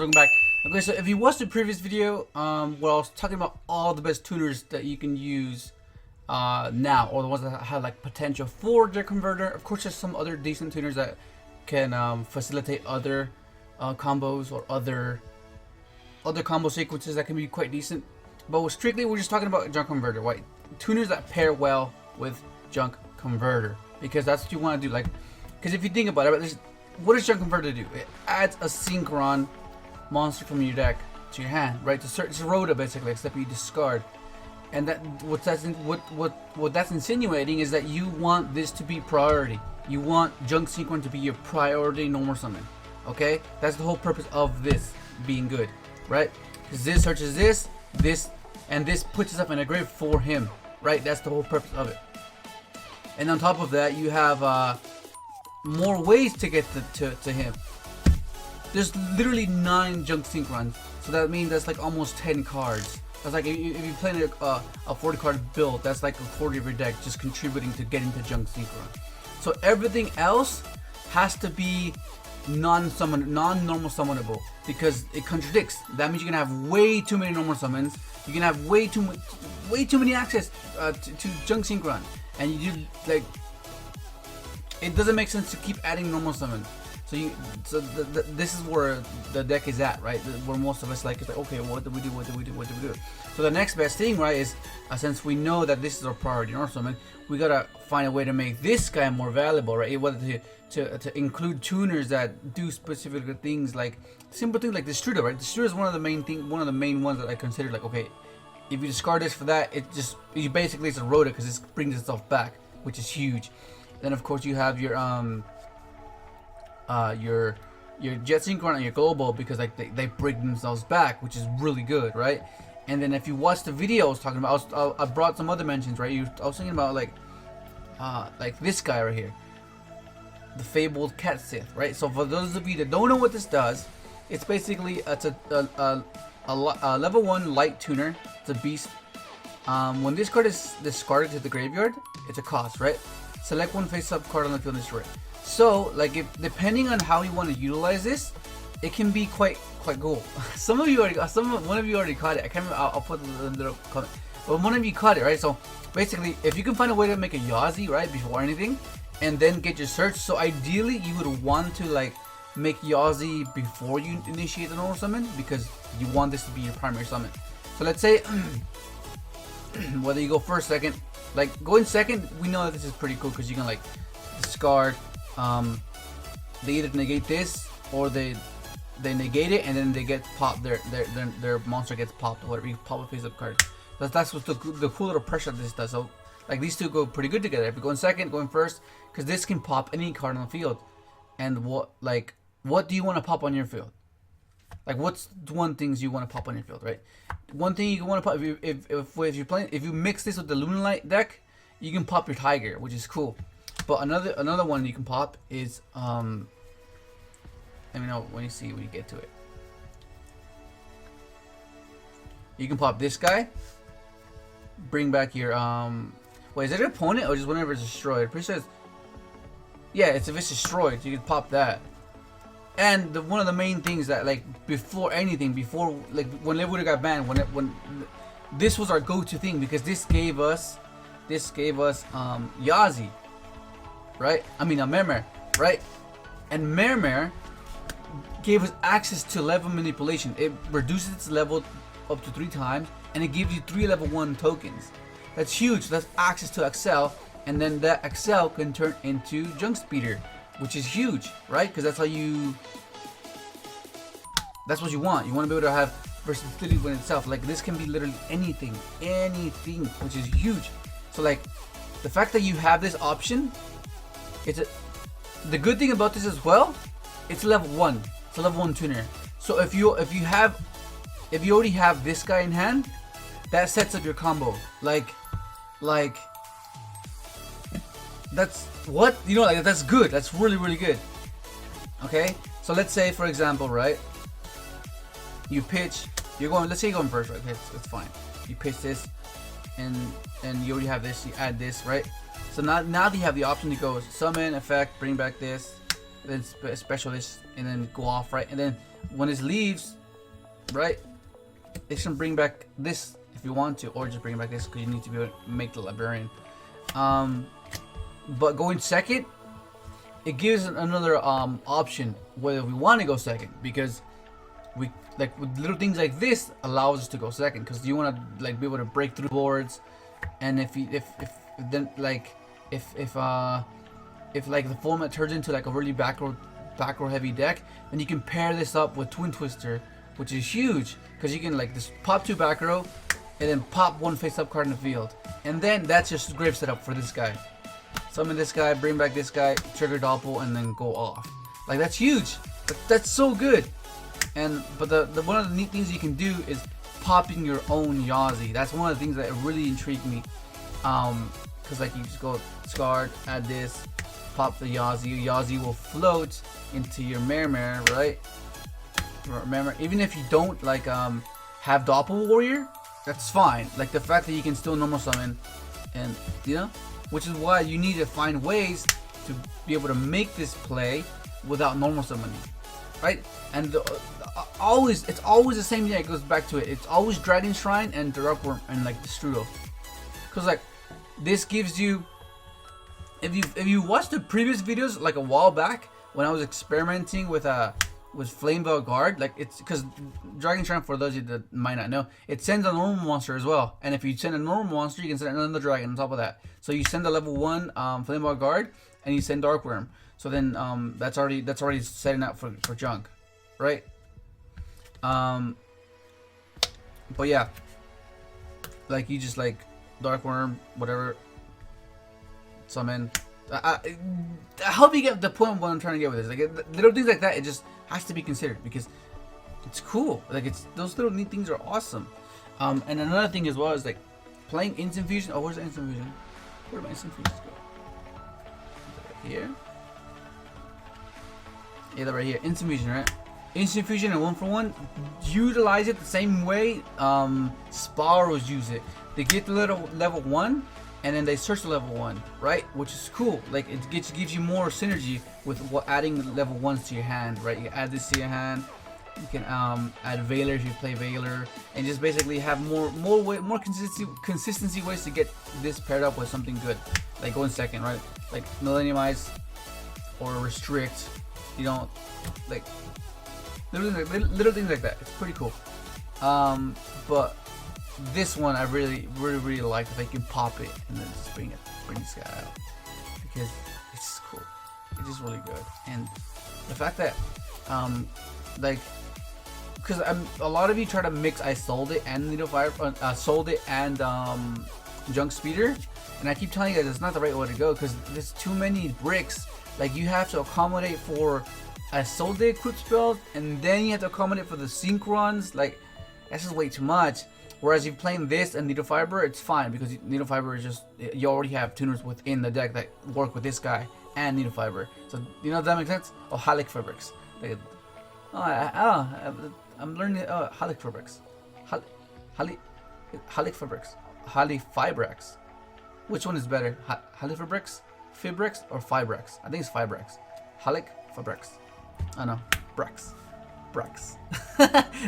welcome back. Okay, so if you watched the previous video, where I was talking about all the best tuners that you can use now, or the ones that have like potential for their converter. Of course, there's some other decent tuners that can facilitate other combos or other combo sequences that can be quite decent. But strictly, we're just talking about junk converter, right? Tuners that pair well with junk converter, because that's what you want to do. Like, because if you think about it, what does junk converter do? It adds a synchron monster from your deck to your hand, right? It's a rota basically, except you discard. And that what that's insinuating is that you want this to be priority. You want junk synchron to be your priority normal summon. Okay, that's the whole purpose of this being good, right? Because this searches this, and this puts us up in a grave for him, right? That's the whole purpose of it. And on top of that, you have more ways to get to him. There's literally 9 junk synchrons, so that means that's like almost 10 cards. That's like if you're playing a 40 card build, that's like a quarter of your deck just contributing to getting to junk synchron. So everything else has to be non-normal summonable, because it contradicts. That means you're gonna have way too many normal summons. You're gonna have way too many access to junk synchron, and you do like. It doesn't make sense to keep adding normal summon. So this is where the deck is at, right? Where most of us like, it's like, okay, what do we do? What do we do? What do we do? So the next best thing, right, is since we know that this is our priority normal summon, we gotta find a way to make this guy more valuable, right? Whether to include tuners that do specific things, like simple things like Distributor, right? Distributor is one of the main ones that I consider, like, okay, if you discard this for that, it basically is a rota because it brings itself back, which is huge. Then of course you have your Jet Synchron and your Global, because like they bring themselves back, which is really good, right? And then if you watch the video I was talking about, I brought some other mentions, right? I was thinking about like this guy right here, the Fabled Cat Sith, right? So for those of you that don't know what this does, it's basically a level 1 light tuner. It's a beast. When this card is discarded to the graveyard, it's a cost, right? Select one face-up card on the field and destroy it. So, like, depending on how you want to utilize this, it can be quite cool. One of you already caught it. I can't remember. I'll put the little comment. But one of you caught it, right? So basically, if you can find a way to make a Yugioh, right, before anything, and then get your search. So ideally, you would want to like make Yugioh before you initiate the normal summon, because you want this to be your primary summon. So let's say whether you go first, second. Like going second, we know that this is pretty cool because you can like discard. They either negate this or they negate it, and then they get popped. Their monster gets popped, or whatever. You pop a face-up card. That's what the cool little pressure this does. So like these two go pretty good together. If you go in second, going first, because this can pop any card on the field. And what do you want to pop on your field? Like, what's one things you want to pop on your field, right? One thing you want to pop, if you mix this with the Lunalight deck, you can pop your Tiger, which is cool. But another one you can pop is let me know when you get to it. You can pop this guy. Bring back your wait, is it an opponent or just whenever it's destroyed? Pretty sure yeah, it's if it's destroyed, you can pop that. And one of the main things that, like, before like when Live got banned, when this was our go-to thing, because this gave us Yugioh, right? I mean Mermer, right? And Mermer gave us access to level manipulation. It reduces its level up to 3 times, and it gives you 3 level 1 tokens. That's huge. That's access to Excel, and then that Excel can turn into Junk Speeder, which is huge, right? Because that's what you want. You want to be able to have versatility within itself. Like, this can be literally anything, which is huge. So like, the fact that you have this option, the good thing about this as well, it's level 1. It's a level 1 tuner. So if you already have this guy in hand, that sets up your combo. Like that's what, you know, like, that's good. That's really good. Okay, so let's say, for example, right, you pitch, let's say you're going first, right? Okay, it's fine. You pitch this, and you already have this. You add this, right? So now that you have the option to go summon, effect, bring back this, then special this, and then go off, right? And then when this leaves, right, it can bring back this if you want to, or just bring back this because you need to be able to make the librarian. But going second, it gives another option whether we want to go second, because we like with little things like this allows us to go second, because you want to like be able to break through boards. And if then like if like the format turns into like a really back row heavy deck, then you can pair this up with Twin Twister, which is huge because you can like just pop 2 back row and then pop 1 face up card in the field, and then that's just great setup for this guy. Summon this guy, bring back this guy, trigger Doppel, and then go off. Like that's huge. That's so good. And but the one of the neat things you can do is popping your own Yugioh. That's one of the things that really intrigued me. Because like you just go discard, add this, pop the Yugioh. Yugioh will float into your Mare, right? Remember, even if you don't like have Doppel Warrior, that's fine. Like the fact that you can still normal summon, and you know, which is why you need to find ways to be able to make this play without normal summoning, right? And it's always the same thing. It goes back to it. It's always Dragon Shrine and Dark Worm and like the Strudel, because like this gives you. If you watched the previous videos like a while back when I was experimenting with Flame Veil Guard, like it's because Dragon Shrine, for those of you that might not know, it sends a normal monster as well. And if you send a normal monster, you can send another dragon on top of that. So you send a level 1 Flame Veil Guard and you send Dark Worm. So then that's already setting out for junk, right? But yeah, like you just like Dark Worm, whatever, summon. I hope you get the point of what I'm trying to get with this. Like little things like that, it just has to be considered because it's cool. Like it's those little neat things are awesome. And another thing as well is like playing Instant Fusion. Oh, where's the Instant Fusion? Where did my Instant Fusions go? Right here. Yeah, they're right here. Instant Fusion, right? Instant Fusion and 1-for-1. Utilize it the same way Sparrows use it. They get the little level 1. And then they search the level 1, right? Which is cool. Like it gives you more synergy with adding level 1s to your hand, right? You add this to your hand. You can add Veiler if you play Veiler, and just basically have more consistency ways to get this paired up with something good, like going second, right? Like Millenniumize or Restrict. You know, like little things like that. It's pretty cool. But this one I really like that they can pop it and then just bring this guy out because it's just cool. It's just really good. And the fact that like, because a lot of you try to mix I sold it and Needle Fire, sold it and Junk Speeder, and I keep telling you guys it's not the right way to go because there's too many bricks. Like you have to accommodate for a sold it equip spell, and then you have to accommodate for the Synchrons. Like that's just way too much. Whereas if you're playing this and Needle Fiber, it's fine because Needle Fiber is just, you already have tuners within the deck that work with this guy and Needle Fiber. So you know if that makes sense? Oh, Halic Fabrics. Like, I'm learning Halic Fabrics. Halic Fabrics. Halic Fibrex. Which one is better? Halic Fabrics, Fibrex, or Fibrex? I think it's Fibrex. Halic Fabrics. I know. Brex.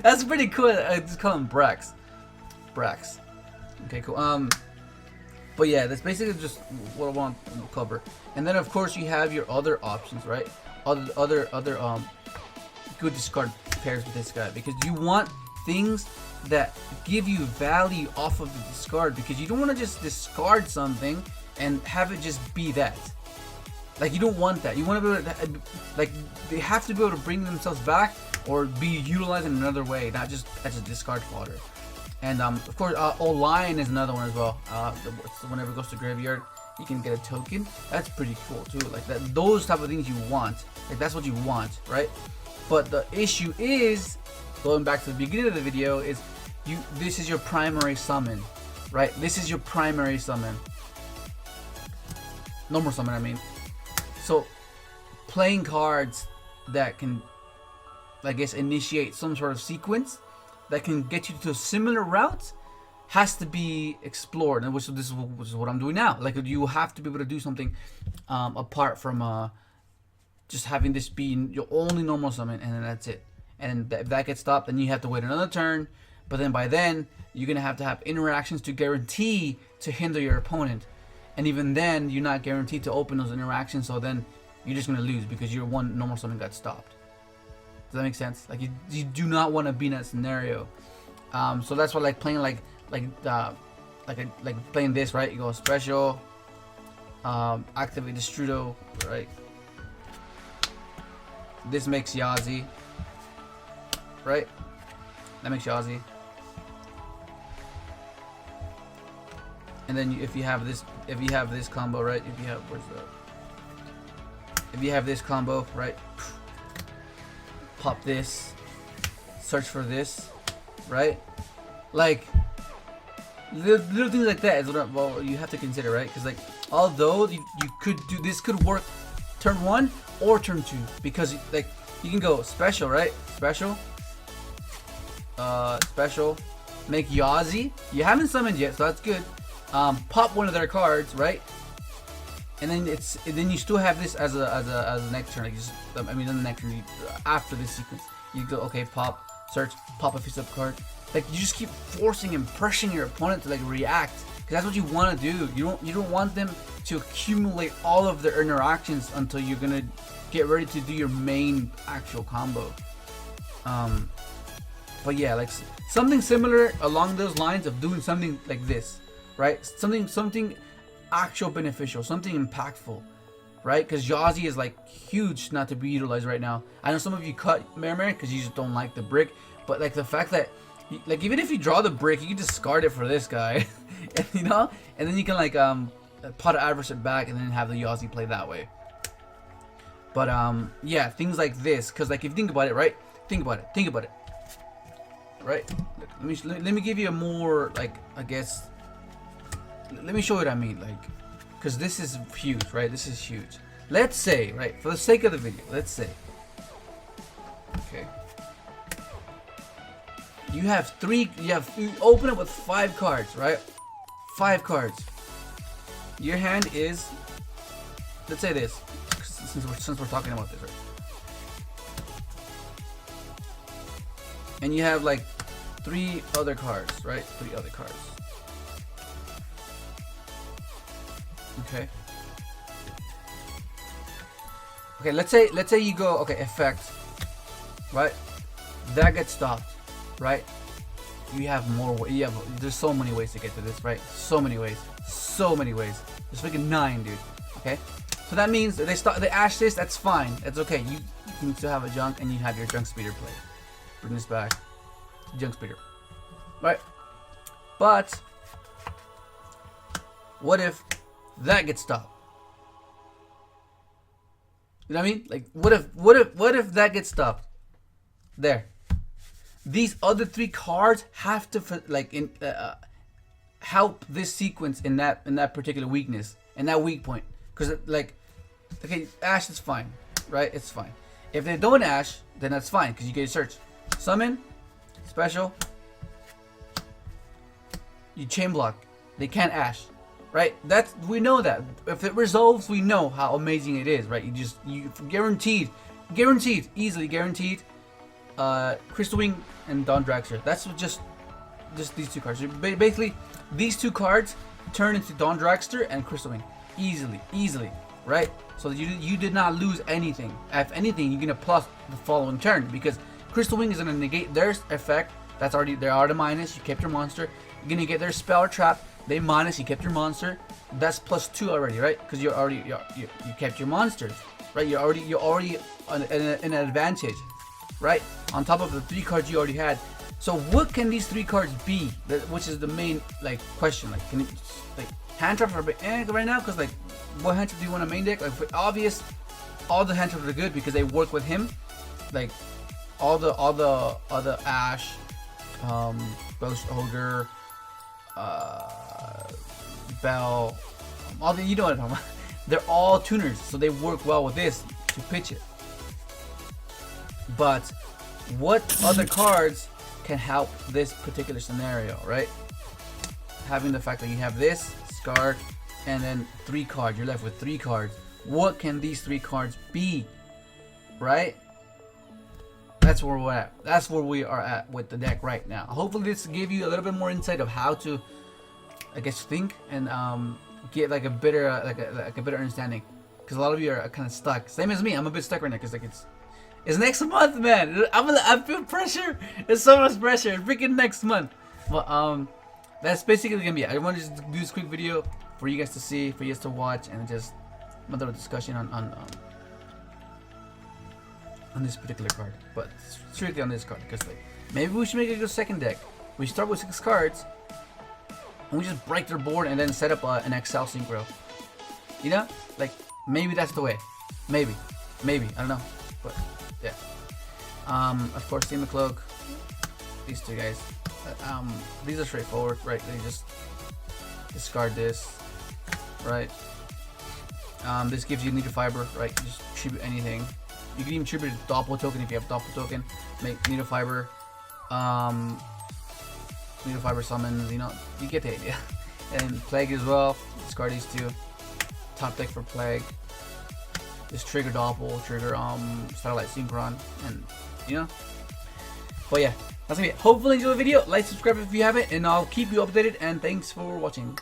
That's pretty cool. I just call him Brex. Okay, cool. But yeah, that's basically just what I want to cover. And then of course you have your other options, right? Other good discard pairs with this guy, because you want things that give you value off of the discard, because you don't want to just discard something and have it just be that. Like you don't want that. You want to be able to, like, they have to be able to bring themselves back or be utilized in another way, not just as a discard fodder. And of course, Lion is another one as well. Whenever it goes to graveyard, you can get a token. That's pretty cool too. Like that, those type of things you want. Like that's what you want, right? But the issue is, going back to the beginning of the video, is this is your primary summon, right? This is your primary summon. Normal summon, I mean. So playing cards that can, I guess, initiate some sort of sequence that can get you to a similar route has to be explored, and which is what I'm doing now. Like you have to be able to do something apart from just having this be your only normal summon, and then that's it. and if that gets stopped, then you have to wait another turn. But then by then, you're gonna have to have interactions to guarantee to hinder your opponent, and even then, you're not guaranteed to open those interactions. So then, you're just gonna lose because your one normal summon got stopped. Does that make sense? Like you do not want to be in that scenario. So that's why like playing like playing this, right? You go special, activate the Strudo, right? This makes Yazi, right? That makes Yazi. And then if you have this combo, right? If you have this combo, right? Pop this, search for this, right? Like little things like that is what well you have to consider, right? Because like although you could do this, could work turn 1 or turn 2, because like you can go special, right? Special, make Yazi. You haven't summoned yet, so that's good. Pop one of their cards, right? And then then you still have this as a next turn. Like just, I mean, not the next turn. After this sequence, you go okay, pop, search, pop a face-up card. Like you just keep forcing and pressuring your opponent to like react, because that's what you want to do. You don't want them to accumulate all of their interactions until you're gonna get ready to do your main actual combo. But yeah, like something similar along those lines of doing something like this, right? Something actual beneficial, something impactful, right? Because Yazi is like huge not to be utilized right now. I know some of you cut Mermer because you just don't like the brick, but like the fact that like even if you draw the brick, you can discard it for this guy, you know, and then you can like pot adversary back and then have the Yazi play that way. But yeah, things like this, because like if you think about it, right? Think about it, right? Let me give you a more like, I guess. Let me show you what I mean, like, because this is huge, right? This is huge. Let's say, right, for the sake of the video, let's say, okay, you open it with 5 cards, right? 5 cards. Your hand is, let's say this, since we're talking about this, right? And you have like 3 other cards, right? 3 other cards. Okay, let's say you go, okay, effect, right? That gets stopped, right? You have more, there's so many ways to get to this, right? So many ways. There's freaking 9, dude. Okay, so that means they ash this, that's fine, that's okay. You can still have a junk, and you have your junk speeder play. Bring this back, junk speeder, right? But what if that gets stopped? You know what I mean? Like, what if that gets stopped? There. These other 3 cards have to like help this sequence in that particular weakness, in that weak point. Because like, okay, ash is fine, right? It's fine. If they don't ash, then that's fine because you get a search, summon, special. You chain block. They can't ash. Right, we know that. If it resolves, we know how amazing it is, right? You guaranteed, easily guaranteed. Crystal Wing and Dawn Dragster. That's just these 2 cards. Basically, these 2 cards turn into Dawn Dragster and Crystal Wing, easily, right? So you did not lose anything. If anything, you're gonna plus the following turn because Crystal Wing is gonna negate their effect. That's already they're out of minus. You kept your monster. You're gonna get their spell or trap. They minus, you kept your monster. That's +2 already, right? Because you kept your monsters, right? You're already in an advantage, right? On top of the 3 cards you already had. So what can these 3 cards be? Which is the main like question. Like, can it, like hand traps are right now? Because like, what hand traps do you want to main deck? Like, for obvious, all the hand traps are good because they work with him. Like all the other Ash, Ghost Ogre, Bell, all the, you know what I'm talking about. They're all tuners, so they work well with this to pitch it. But what other cards can help this particular scenario, right? Having the fact that you have this Scar and then 3 cards, you're left with 3 cards. What can these 3 cards be, right? that's where we're at. That's where we are at with the deck right now. Hopefully this gave you a little bit more insight of how to, I guess, think and get like a better like a better understanding. Because a lot of you are kind of stuck. Same as me. I'm a bit stuck right now because like it's next month, man. I feel pressure. It's so much pressure. It's freaking next month. But that's basically gonna be it. I wanted to just do this quick video for you guys to see, for you guys to watch, and just another discussion on this particular card. But strictly on this card, because like maybe we should make a good second deck. We start with 6 cards, and we just break their board and then set up an XL synchro. You know, like maybe that's the way. Maybe I don't know, but yeah. Of course, Team Cloak. These 2 guys. These are straightforward, right? They just discard this, right? This gives you Needle Fiber, right? Just tribute anything. You can even tribute a Doppel token if you have Doppel token. Make Needle Fiber. Needle Fiber summons, you know, you get the idea. And Plague as well. Discard these 2. Top deck for Plague. Just trigger Doppel, trigger Satellite Synchron, and you know. But yeah, that's gonna be it. Hopefully you enjoyed the video. Like, subscribe if you haven't, and I'll keep you updated. And thanks for watching.